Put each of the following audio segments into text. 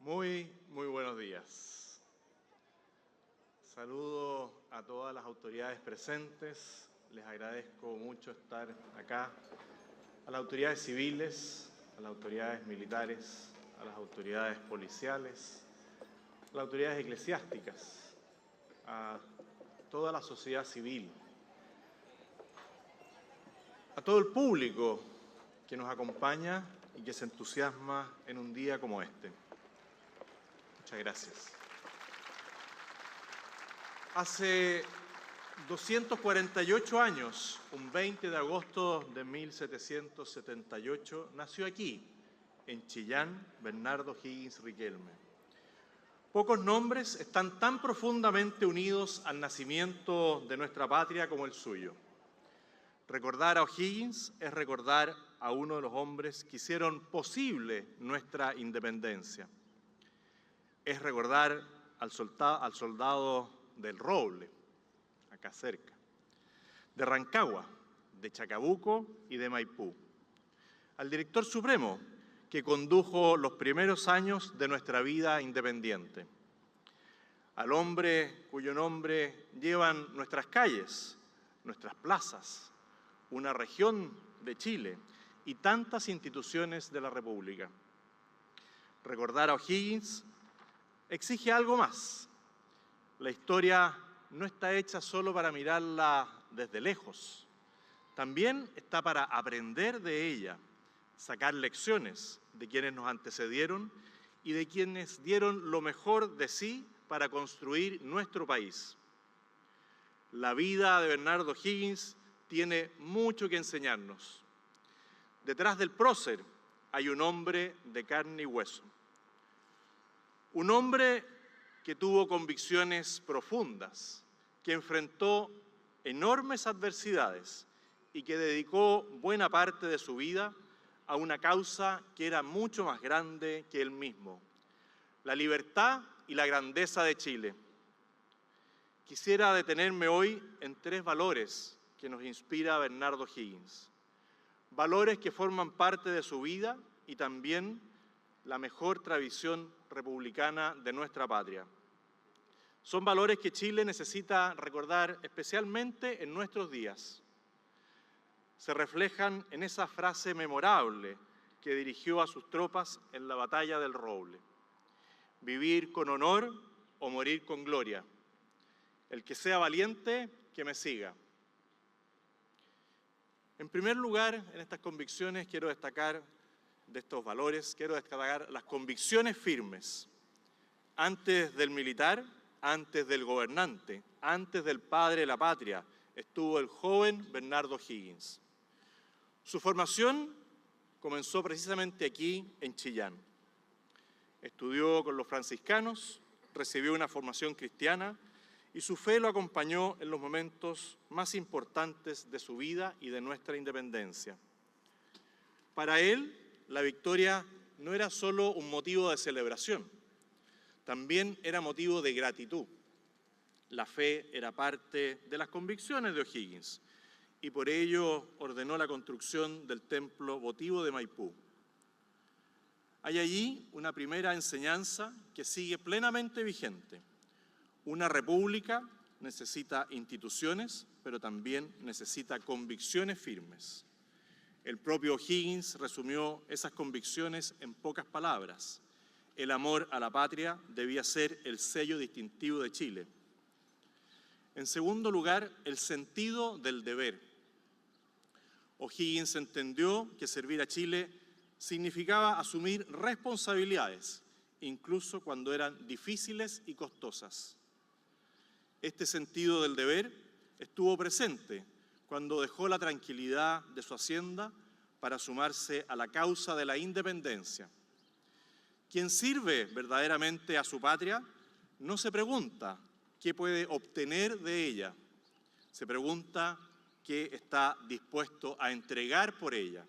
Muy buenos días. Saludo a todas las autoridades presentes. Les agradezco mucho estar acá. A las autoridades civiles, a las autoridades militares, a las autoridades policiales, a las autoridades eclesiásticas, a toda la sociedad civil, a todo el público que nos acompaña y que se entusiasma en un día como este. Muchas gracias. Hace 248 años, un 20 de agosto de 1778, nació aquí, en Chillán, Bernardo Higgins Riquelme. Pocos nombres están tan profundamente unidos al nacimiento de nuestra patria como el suyo. Recordar a O'Higgins es recordar a uno de los hombres que hicieron posible nuestra independencia. Es recordar al soldado del Roble, acá cerca, de Rancagua, de Chacabuco y de Maipú, al director supremo que condujo los primeros años de nuestra vida independiente, al hombre cuyo nombre llevan nuestras calles, nuestras plazas, una región de Chile y tantas instituciones de la República. Recordar a O'Higgins exige algo más. La historia no está hecha solo para mirarla desde lejos. También está para aprender de ella, sacar lecciones de quienes nos antecedieron y de quienes dieron lo mejor de sí para construir nuestro país. La vida de Bernardo Higgins tiene mucho que enseñarnos. Detrás del prócer hay un hombre de carne y hueso. Un hombre que tuvo convicciones profundas, que enfrentó enormes adversidades y que dedicó buena parte de su vida a una causa que era mucho más grande que él mismo: la libertad y la grandeza de Chile. Quisiera detenerme hoy en tres valores que nos inspira Bernardo Higgins. Valores que forman parte de su vida y también la mejor tradición republicana de nuestra patria. Son valores que Chile necesita recordar especialmente en nuestros días. Se reflejan en esa frase memorable que dirigió a sus tropas en la batalla del Roble: vivir con honor o morir con gloria. El que sea valiente, que me siga. En primer lugar, en estas convicciones quiero destacar de estos valores, quiero destacar las convicciones firmes. Antes del militar, antes del gobernante, antes del padre de la patria, estuvo el joven Bernardo Higgins. Su formación comenzó precisamente aquí, en Chillán. Estudió con los franciscanos, recibió una formación cristiana y su fe lo acompañó en los momentos más importantes de su vida y de nuestra independencia. Para él, la victoria no era solo un motivo de celebración, también era motivo de gratitud. La fe era parte de las convicciones de O'Higgins y por ello ordenó la construcción del templo votivo de Maipú. Hay allí una primera enseñanza que sigue plenamente vigente. Una república necesita instituciones, pero también necesita convicciones firmes. El propio O'Higgins resumió esas convicciones en pocas palabras: el amor a la patria debía ser el sello distintivo de Chile. En segundo lugar, el sentido del deber. O'Higgins entendió que servir a Chile significaba asumir responsabilidades, incluso cuando eran difíciles y costosas. Este sentido del deber estuvo presente cuando dejó la tranquilidad de su hacienda para sumarse a la causa de la independencia. Quien sirve verdaderamente a su patria no se pregunta qué puede obtener de ella, se pregunta qué está dispuesto a entregar por ella.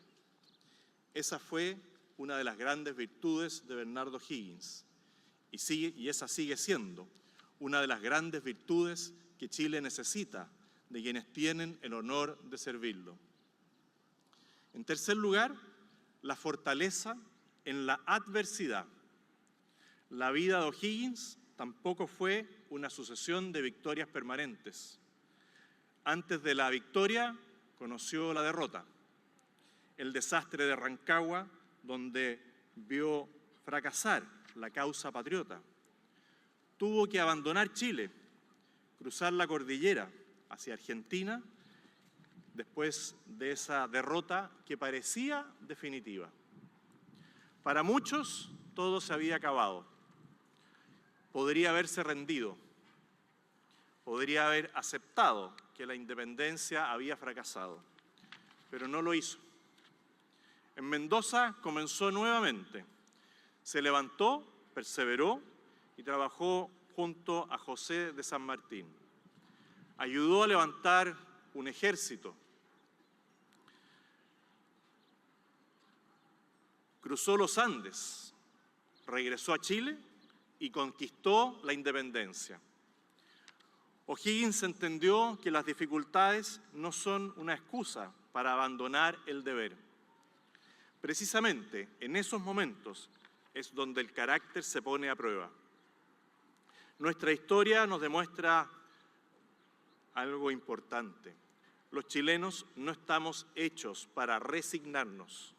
Esa fue una de las grandes virtudes de Bernardo Higgins y esa sigue siendo una de las grandes virtudes que Chile necesita de quienes tienen el honor de servirlo. En tercer lugar, la fortaleza en la adversidad. La vida de O'Higgins tampoco fue una sucesión de victorias permanentes. Antes de la victoria, conoció la derrota. El desastre de Rancagua, donde vio fracasar la causa patriota. Tuvo que abandonar Chile, cruzar la cordillera hacia Argentina, después de esa derrota que parecía definitiva. Para muchos, todo se había acabado. Podría haberse rendido, podría haber aceptado que la independencia había fracasado, pero no lo hizo. En Mendoza comenzó nuevamente, se levantó, perseveró y trabajó junto a José de San Martín. Ayudó a levantar un ejército, cruzó los Andes, regresó a Chile y conquistó la independencia. O'Higgins entendió que las dificultades no son una excusa para abandonar el deber. Precisamente en esos momentos es donde el carácter se pone a prueba. Nuestra historia nos demuestra algo importante. Los chilenos no estamos hechos para resignarnos.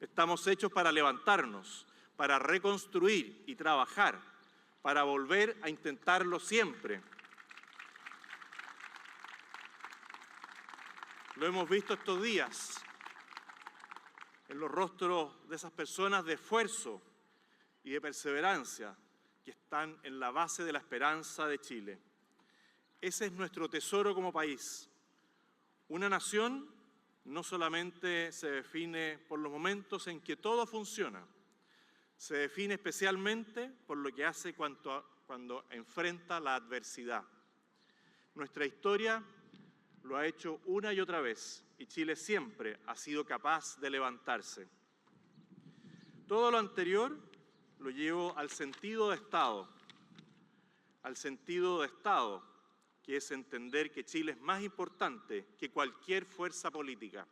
Estamos hechos para levantarnos, para reconstruir y trabajar, para volver a intentarlo siempre. Lo hemos visto estos días en los rostros de esas personas de esfuerzo y de perseverancia que están en la base de la esperanza de Chile. Ese es nuestro tesoro como país. Una nación no solamente se define por los momentos en que todo funciona, se define especialmente por lo que hace cuando enfrenta la adversidad. Nuestra historia lo ha hecho una y otra vez y Chile siempre ha sido capaz de levantarse. Todo lo anterior lo llevo al sentido de Estado, que es entender que Chile es más importante que cualquier fuerza política.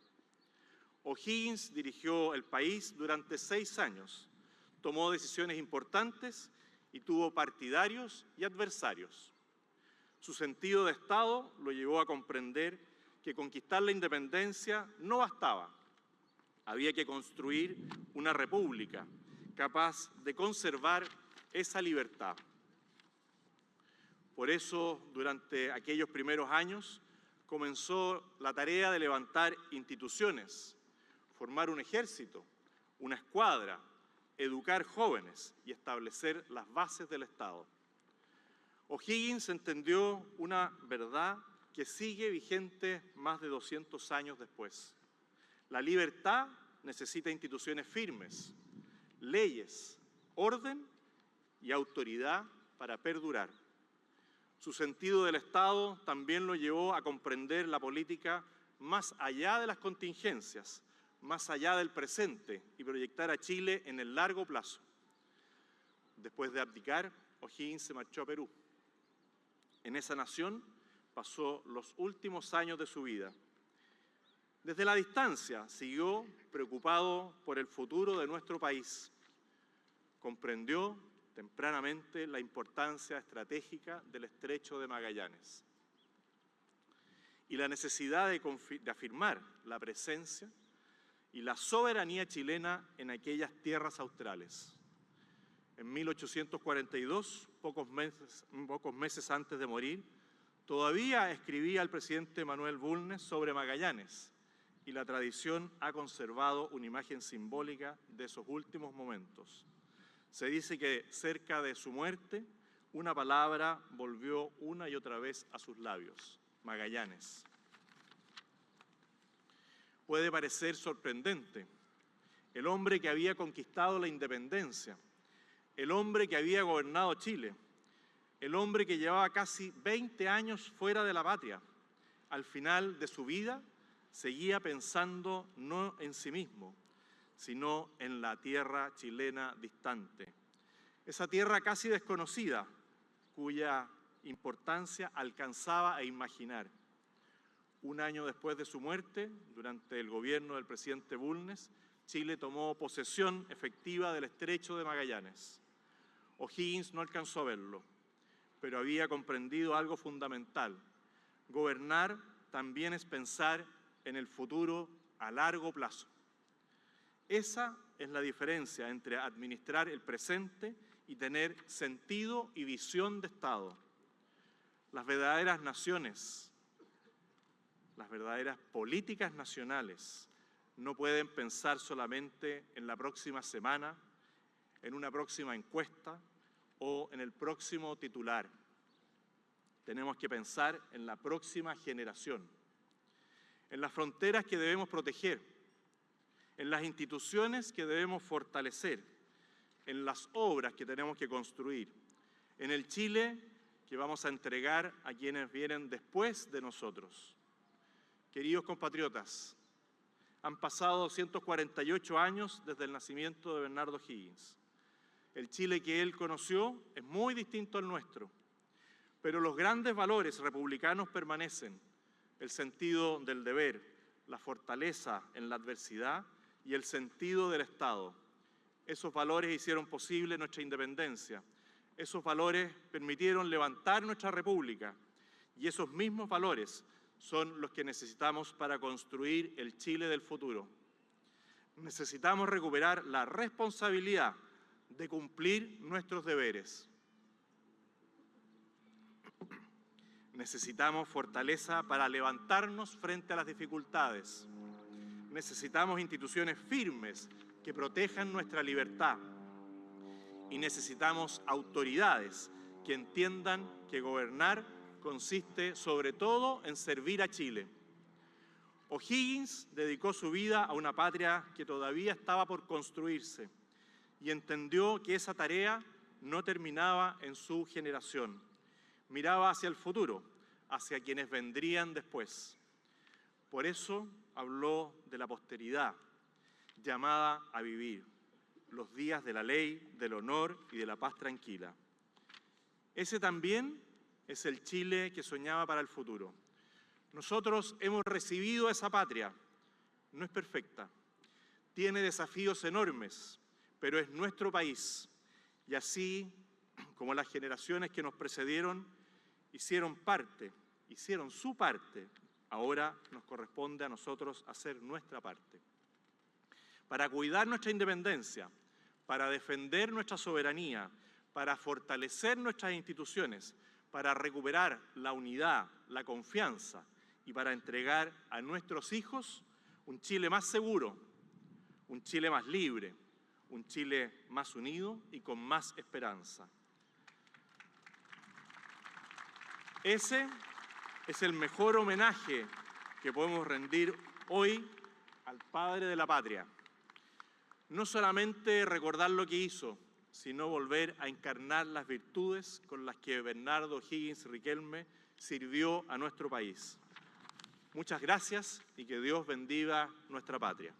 O'Higgins dirigió el país durante 6 años, tomó decisiones importantes y tuvo partidarios y adversarios. Su sentido de Estado lo llevó a comprender que conquistar la independencia no bastaba. Había que construir una república capaz de conservar esa libertad. Por eso, durante aquellos primeros años, comenzó la tarea de levantar instituciones, formar un ejército, una escuadra, educar jóvenes y establecer las bases del Estado. O'Higgins entendió una verdad que sigue vigente más de 200 años después. La libertad necesita instituciones firmes, leyes, orden y autoridad para perdurar. Su sentido del Estado también lo llevó a comprender la política más allá de las contingencias, más allá del presente y proyectar a Chile en el largo plazo. Después de abdicar, O'Higgins se marchó a Perú. En esa nación pasó los últimos años de su vida. Desde la distancia siguió preocupado por el futuro de nuestro país. Comprendió tempranamente la importancia estratégica del Estrecho de Magallanes y la necesidad de afirmar la presencia y la soberanía chilena en aquellas tierras australes. En 1842, pocos meses antes de morir, todavía escribía el presidente Manuel Bulnes sobre Magallanes y la tradición ha conservado una imagen simbólica de esos últimos momentos. Se dice que cerca de su muerte, una palabra volvió una y otra vez a sus labios: Magallanes. Puede parecer sorprendente. El hombre que había conquistado la independencia, el hombre que había gobernado Chile, el hombre que llevaba casi 20 años fuera de la patria, al final de su vida seguía pensando no en sí mismo, sino en la tierra chilena distante. Esa tierra casi desconocida, cuya importancia alcanzaba a imaginar. Un año después de su muerte, durante el gobierno del presidente Bulnes, Chile tomó posesión efectiva del Estrecho de Magallanes. O'Higgins no alcanzó a verlo, pero había comprendido algo fundamental. Gobernar también es pensar en el futuro a largo plazo. Esa es la diferencia entre administrar el presente y tener sentido y visión de Estado. Las verdaderas naciones, las verdaderas políticas nacionales no pueden pensar solamente en la próxima semana, en una próxima encuesta o en el próximo titular. Tenemos que pensar en la próxima generación, en las fronteras que debemos proteger, en las instituciones que debemos fortalecer, en las obras que tenemos que construir, en el Chile que vamos a entregar a quienes vienen después de nosotros. Queridos compatriotas, han pasado 248 años desde el nacimiento de Bernardo O'Higgins. El Chile que él conoció es muy distinto al nuestro, pero los grandes valores republicanos permanecen: el sentido del deber, la fortaleza en la adversidad y el sentido del Estado. Esos valores hicieron posible nuestra independencia. Esos valores permitieron levantar nuestra república. Y esos mismos valores son los que necesitamos para construir el Chile del futuro. Necesitamos recuperar la responsabilidad de cumplir nuestros deberes. Necesitamos fortaleza para levantarnos frente a las dificultades. Necesitamos instituciones firmes que protejan nuestra libertad. Y necesitamos autoridades que entiendan que gobernar consiste sobre todo en servir a Chile. O'Higgins dedicó su vida a una patria que todavía estaba por construirse y entendió que esa tarea no terminaba en su generación. Miraba hacia el futuro, hacia quienes vendrían después. Por eso habló de la posteridad, llamada a vivir los días de la ley, del honor y de la paz tranquila. Ese también es el Chile que soñaba para el futuro. Nosotros hemos recibido esa patria. No es perfecta, tiene desafíos enormes, pero es nuestro país. Y así como las generaciones que nos precedieron hicieron su parte, ahora nos corresponde a nosotros hacer nuestra parte. Para cuidar nuestra independencia, para defender nuestra soberanía, para fortalecer nuestras instituciones, para recuperar la unidad, la confianza y para entregar a nuestros hijos un Chile más seguro, un Chile más libre, un Chile más unido y con más esperanza. Ese es el mejor homenaje que podemos rendir hoy al padre de la patria. No solamente recordar lo que hizo, sino volver a encarnar las virtudes con las que Bernardo O'Higgins Riquelme sirvió a nuestro país. Muchas gracias y que Dios bendiga nuestra patria.